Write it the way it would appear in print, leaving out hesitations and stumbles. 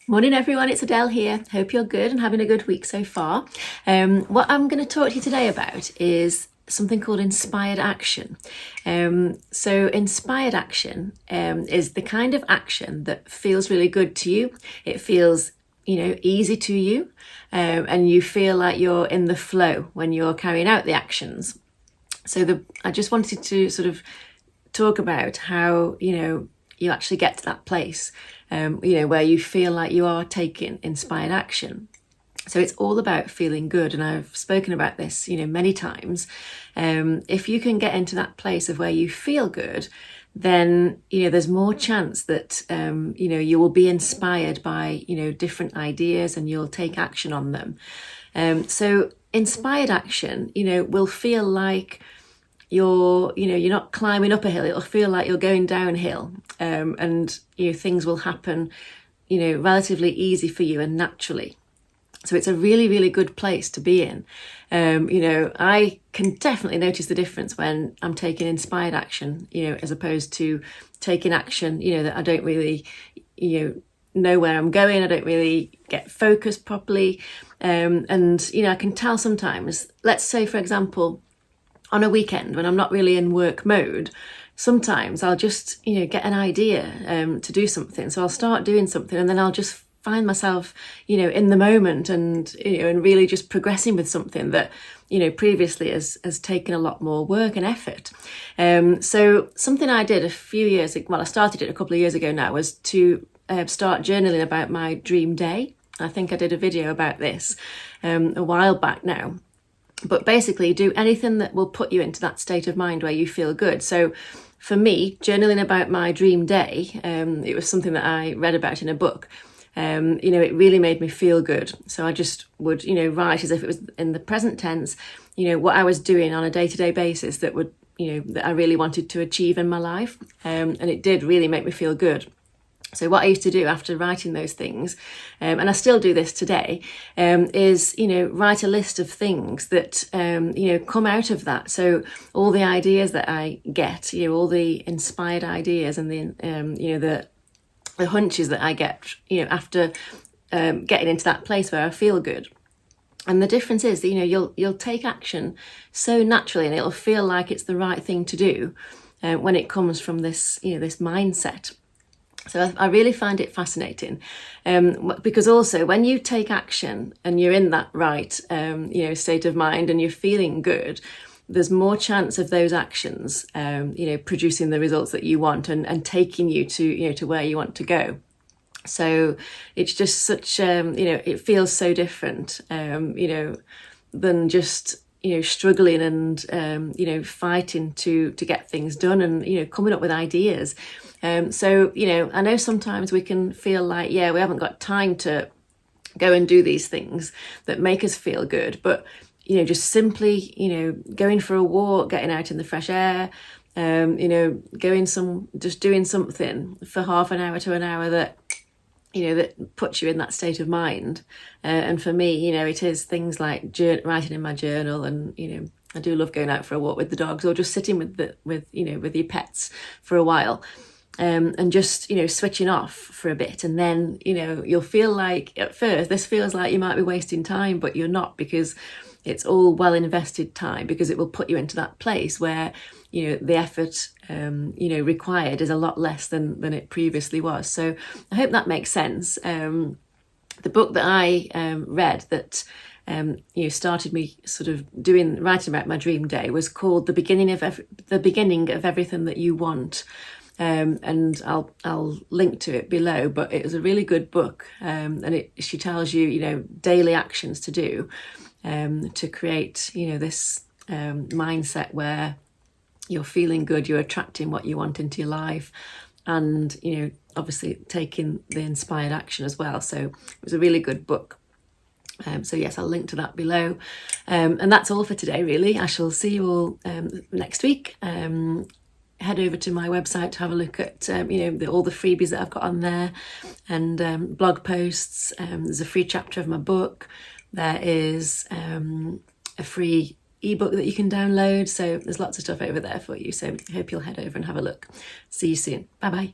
Morning everyone, it's Adele here. Hope you're good and having a good week so far. What I'm going to talk to you today about is something called inspired action. So inspired action is the kind of action that feels really good to you. It feels, easy to you, and you feel like you're in the flow when you're carrying out the actions. So I just wanted to sort of talk about how, you actually get to that place, where you feel like you are taking inspired action. So it's all about feeling good. And I've spoken about this, many times. If you can get into that place of where you feel good, then, there's more chance that, you will be inspired by, different ideas and you'll take action on them. So inspired action, will feel like you're not climbing up a hill. It'll feel like you're going downhill, and things will happen relatively easy for you and naturally. So it's a really, really good place to be in. I can definitely notice the difference when I'm taking inspired action, as opposed to taking action, that I don't really, know where I'm going. I don't really get focused properly. And, I can tell sometimes, let's say, for example, on a weekend when I'm not really in work mode, sometimes I'll just, get an idea to do something. So I'll start doing something and then I'll just find myself, in the moment and, and really just progressing with something that, previously has taken a lot more work and effort. So something I did I started it a couple of years ago now, was to start journaling about my dream day. I think I did a video about this a while back now. But basically, do anything that will put you into that state of mind where you feel good. So for me, journaling about my dream day, it was something that I read about in a book. It really made me feel good. So I just would, write as if it was in the present tense, what I was doing on a day-to-day basis that would, that I really wanted to achieve in my life. And it did really make me feel good. So what I used to do after writing those things, and I still do this today, is, write a list of things that, come out of that. So all the ideas that I get, all the inspired ideas and the hunches that I get, after getting into that place where I feel good. And the difference is that, you'll take action so naturally and it'll feel like it's the right thing to do when it comes from this, this mindset. So I really find it fascinating, because also when you take action and you're in that right, state of mind and you're feeling good, there's more chance of those actions, producing the results that you want and taking you to where you want to go. So it's just such, it feels so different, than just, struggling and, fighting to get things done and, coming up with ideas. So, I know sometimes we can feel like, we haven't got time to go and do these things that make us feel good. But, just simply, going for a walk, getting out in the fresh air, just doing something for half an hour to an hour that, that puts you in that state of mind. And for me, it is things like writing in my journal and, I do love going out for a walk with the dogs or just sitting with your pets for a while. And just, switching off for a bit. And then, you'll feel like at first this feels like you might be wasting time, but you're not, because it's all well invested time, because it will put you into that place where, the effort, required is a lot less than it previously was. So I hope that makes sense. The book that I read that started me sort of writing about my dream day was called The Beginning of Everything That You Want. And I'll link to it below, but it was a really good book. And she tells you, daily actions to do, to create, this mindset where you're feeling good, you're attracting what you want into your life, and, obviously taking the inspired action as well. So it was a really good book. So yes, I'll link to that below. And that's all for today, really. I shall see you all next week. head over to my website to have a look at all the freebies that I've got on there, and blog posts. There's a free chapter of my book. There is a free ebook that you can download. So there's lots of stuff over there for you. So I hope you'll head over and have a look. See you soon. Bye bye.